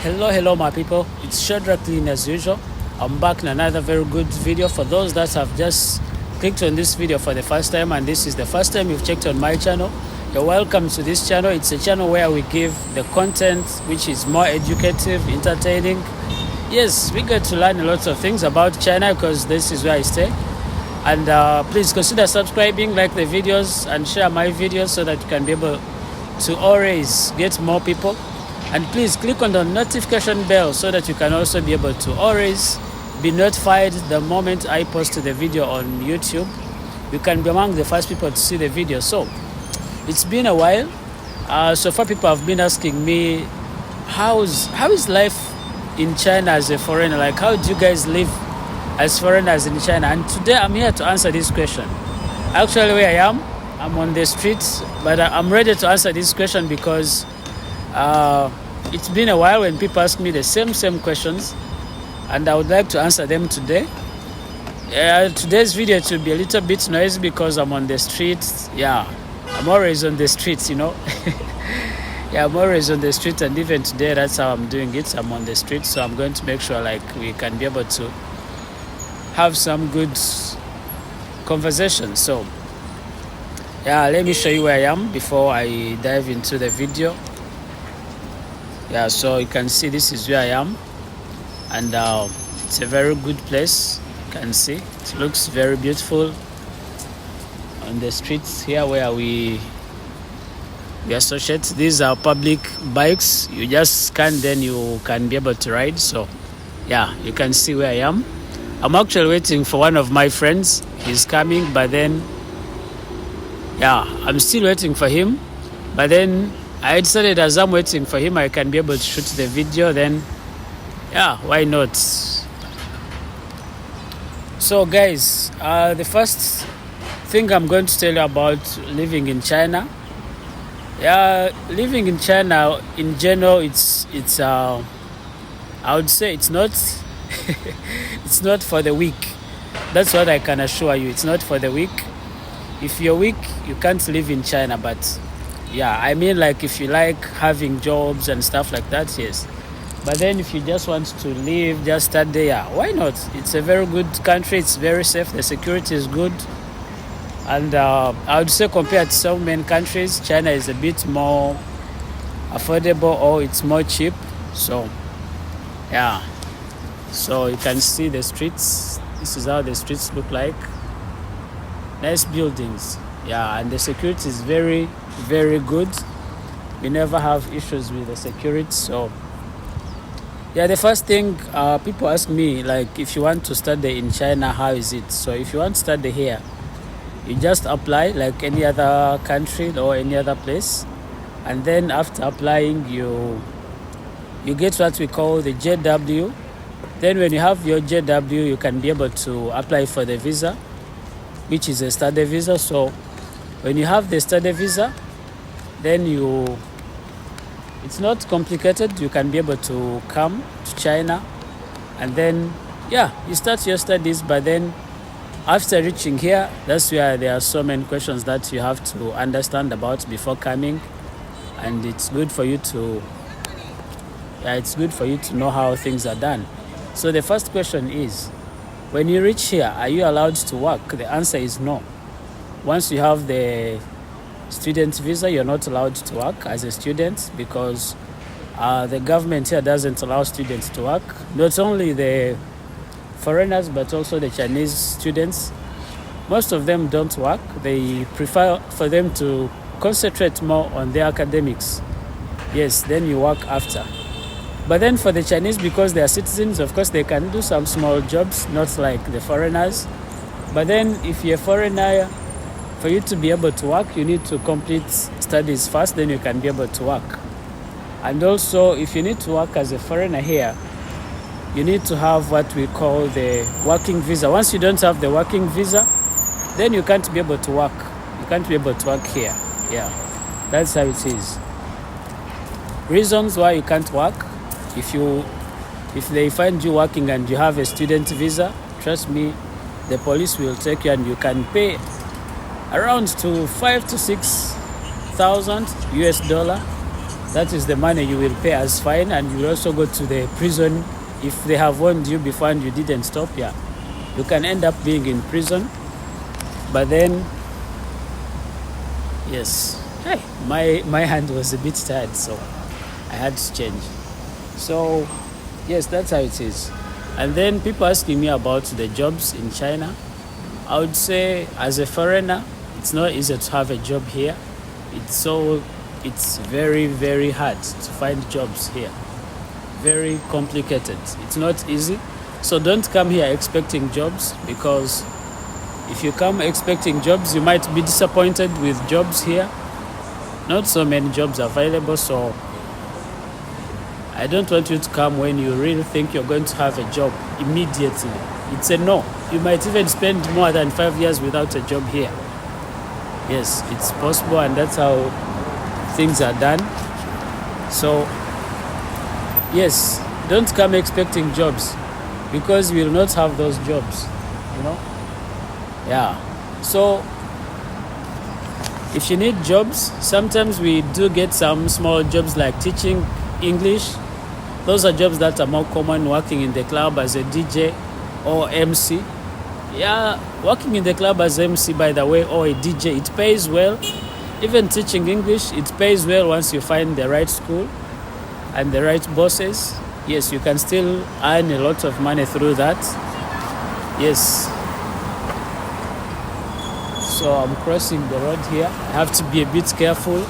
Hello my people, it's Shadrach Clean as usual. I'm back in another very good video. For those that have just clicked on this video for the first time and this is the first time you've checked on my channel, you're welcome to this channel. It's a channel where we give the content which is more educative, entertaining. Yes, we get to learn a lot of things about China because this is where I stay. And please consider subscribing, like the videos and share my videos so that you can be able to always get more people. And please click on the notification bell so that you can also be able to always be notified the moment I post the video on YouTube. You can be among the first people to see the video. So it's been a while. So far people have been asking me, how is life in China as a foreigner? Like, how do you guys live as foreigners in China? And today I'm here to answer this question. Actually, where I am, I'm on the streets, but I'm ready to answer this question because it's been a while when people ask me the same questions, and I would like to answer them today. Today's video will be a little bit noisy because I'm on the streets. Yeah, I'm always on the streets, you know. Yeah, I'm always on the street, and even today that's how I'm doing it. I'm on the street, so I'm going to make sure like we can be able to have some good conversation. So yeah, let me show you where I am before I dive into the video. Yeah, so you can see this is where I am, and it's a very good place. You can see it looks very beautiful on the streets here where we associate. These are public bikes. You just scan, then you can be able to ride. So yeah, you can see where I am. I'm actually waiting for one of my friends. He's coming, but then yeah, I'm still waiting for him. But then I decided as I'm waiting for him, I can be able to shoot the video. Then yeah, why not? So guys, the first thing I'm going to tell you about living in China. Yeah, living in China in general, it's I would say it's not it's not for the weak. That's what I can assure you. It's not for the weak. If you're weak, you can't live in China. But yeah, I mean, like, if you like having jobs and stuff like that, yes. But then if you just want to live, just study, yeah, why not? It's a very good country. It's very safe. The security is good. And I would say compared to so many countries, China is a bit more affordable, or it's more cheap. So yeah, so you can see the streets. This is how the streets look like. Nice buildings. Yeah, and the security is very good. We never have issues with the security. So yeah, the first thing people ask me, like, if you want to study in China, how is it? So if you want to study here, you just apply like any other country or any other place, and then after applying, you get what we call the JW. Then when you have your JW, you can be able to apply for the visa, which is a study visa. So when you have the study visa, then it's not complicated. You can be able to come to China, and then yeah, you start your studies. But then after reaching here, that's where there are so many questions that you have to understand about before coming, and it's good for you to know how things are done. So the first question is, when you reach here, are you allowed to work? The answer is no. Once you have the student visa, you're not allowed to work as a student because the government here doesn't allow students to work. Not only the foreigners, but also the Chinese students. Most of them don't work. They prefer for them to concentrate more on their academics. Yes, then you work after. But then for the Chinese, because they are citizens, of course they can do some small jobs, not like the foreigners. But then if you're a foreigner, for you to be able to work, you need to complete studies first, then you can be able to work. And also, if you need to work as a foreigner here, you need to have what we call the working visa. Once you don't have the working visa, then you can't be able to work. You can't be able to work here. Yeah, that's how it is. Reasons why you can't work: if they find you working and you have a student visa, trust me, the police will take you, and you can pay around to $5,000 to $6,000 US. That is the money you will pay as fine, and you will also go to the prison if they have warned you before and you didn't stop. Yeah, you can end up being in prison. But then, yes, hey, my hand was a bit tired, so I had to change. So yes, that's how it is. And then people asking me about the jobs in China. I would say, as a foreigner, it's not easy to have a job here. It's very, very hard to find jobs here. Very complicated. It's not easy. So don't come here expecting jobs, because if you come expecting jobs, you might be disappointed with jobs here. Not so many jobs available, so I don't want you to come when you really think you're going to have a job immediately. It's a no. You might even spend more than 5 years without a job here. Yes, it's possible, and that's how things are done. So yes, don't come expecting jobs, because you will not have those jobs, yeah. So if you need jobs, sometimes we do get some small jobs like teaching English. Those are jobs that are more common. Working in the club as a DJ or MC. Yeah, working in the club as MC, by the way, or a DJ, it pays well. Even teaching English, it pays well once you find the right school and the right bosses. Yes, you can still earn a lot of money through that. Yes. So I'm crossing the road here. I have to be a bit careful.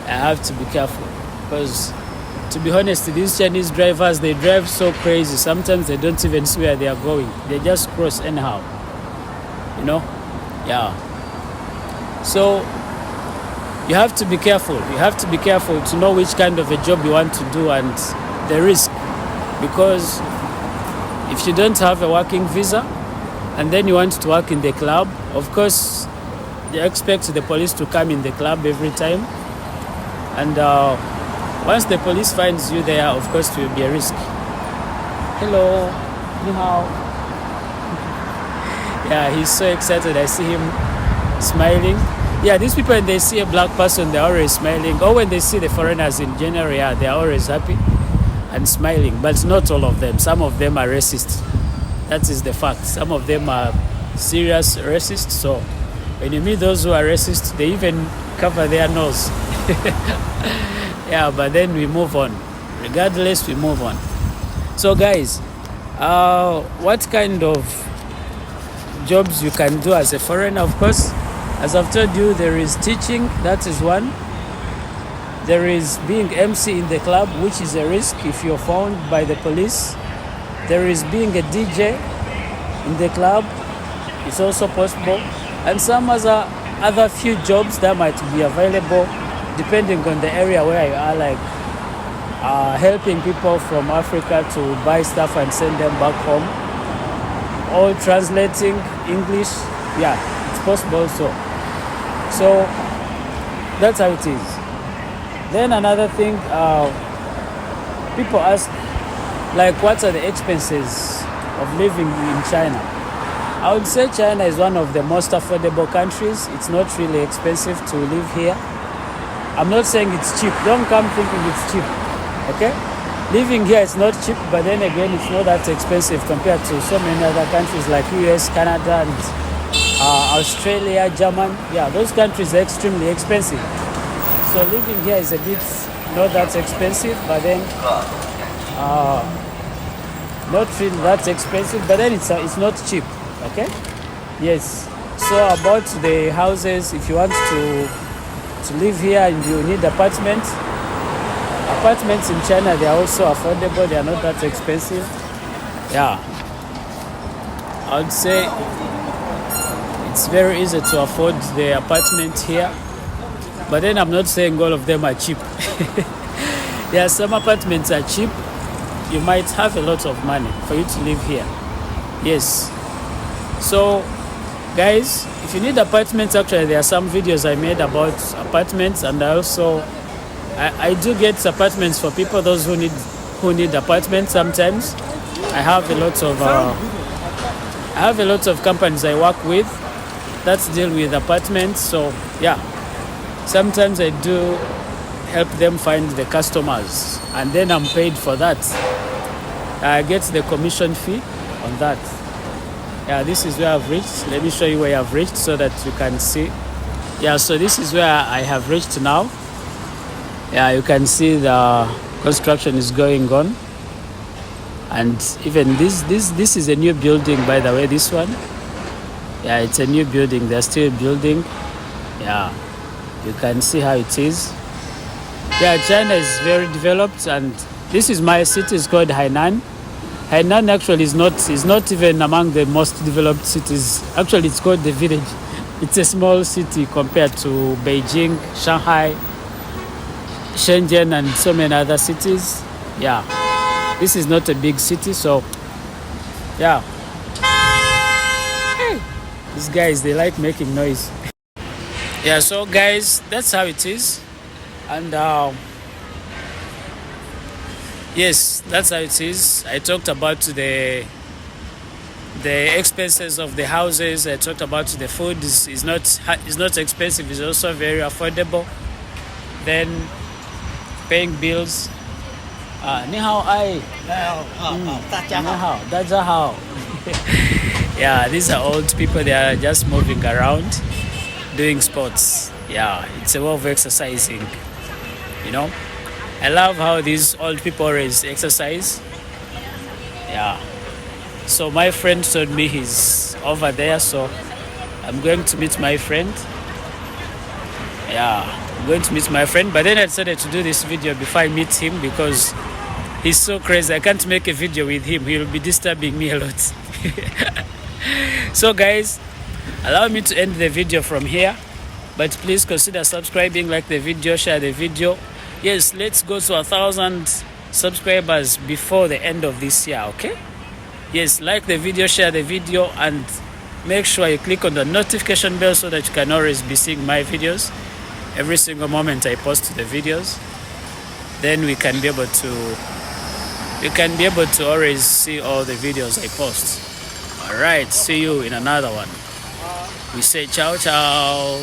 I have to be careful, because to be honest, these Chinese drivers, they drive so crazy. Sometimes they don't even see where they are going. They just cross anyhow. Yeah. So you have to be careful. You have to be careful to know which kind of a job you want to do and the risk. Because if you don't have a working visa and then you want to work in the club, of course, they expect the police to come in the club every time. And once the police finds you there, of course, it will be a risk. Hello, ni hao. Yeah, he's so excited. I see him smiling. Yeah, these people, when they see a black person, they're always smiling. Or when they see the foreigners in general, yeah, they're always happy and smiling. But not all of them. Some of them are racist. That is the fact. Some of them are serious racists. So when you meet those who are racist, they even cover their nose. Yeah, but then we move on. Regardless, we move on. So guys, what kind of jobs you can do as a foreigner? Of course, as I've told you, there is teaching. That is one. There is being MC in the club, which is a risk if you're found by the police. There is being a DJ in the club. It's also possible. And some other few jobs that might be available depending on the area where you are, like helping people from Africa to buy stuff and send them back home, or translating English. Yeah, it's possible also. So that's how it is. Then another thing, people ask, like, what are the expenses of living in China? I would say China is one of the most affordable countries. It's not really expensive to live here. I'm not saying it's cheap. Don't come thinking it's cheap, okay? Living here is not cheap, but then again, it's not that expensive compared to so many other countries like US, Canada, and Australia, Germany. Yeah, those countries are extremely expensive. So living here is a bit not that expensive, but then not really that expensive, but then it's not cheap, okay? Yes. So about the houses, if you want to live here and you need apartments in China, they are also affordable. They are not that expensive. Yeah, I would say it's very easy to afford the apartment here, but then I'm not saying all of them are cheap. Yeah, some apartments are cheap. You might have a lot of money for you to live here. Yes. So guys, if you need apartments, actually there are some videos I made about apartments, and I do get apartments for people, those who need apartments. Sometimes I have a lot of companies I work with. that's deal with apartments. So yeah, sometimes I do help them find the customers, and then I'm paid for that. I get the commission fee on that. Yeah, this is where I've reached. Let me show you where I've reached so that you can see. Yeah, so this is where I have reached now. Yeah, you can see the construction is going on, and even this is a new building, by the way. This one, yeah, it's a new building. They're still building. Yeah, you can see how it is. Yeah, China is very developed, and this is my city. It's called Hainan. Hainan actually is not even among the most developed cities. Actually, it's called the village. It's a small city compared to Beijing, Shanghai, Shenzhen, and so many other cities. Yeah, this is not a big city, so yeah. These guys, they like making noise. Yeah, so guys, that's how it is. And yes, that's how it is. I talked about the expenses of the houses. I talked about the food is not expensive. It's also very affordable. Then paying bills. 你好，哎，你好，大家好。Yeah, these are old people. They are just moving around, doing sports. Yeah, it's a way of exercising. You know, I love how these old people always exercise. Yeah. So my friend told me he's over there, so I'm going to meet my friend. Yeah, I'm going to meet my friend. But then I decided to do this video before I meet him because he's so crazy. I can't make a video with him. He'll be disturbing me a lot. So guys, allow me to end the video from here. But please consider subscribing, like the video, share the video. Yes, let's go to 1,000 subscribers before the end of this year, okay? Yes, like the video, share the video, and make sure you click on the notification bell so that you can always be seeing my videos every single moment I post the videos. Then you can be able to always see all the videos I post. All right, see you in another one. We say ciao ciao.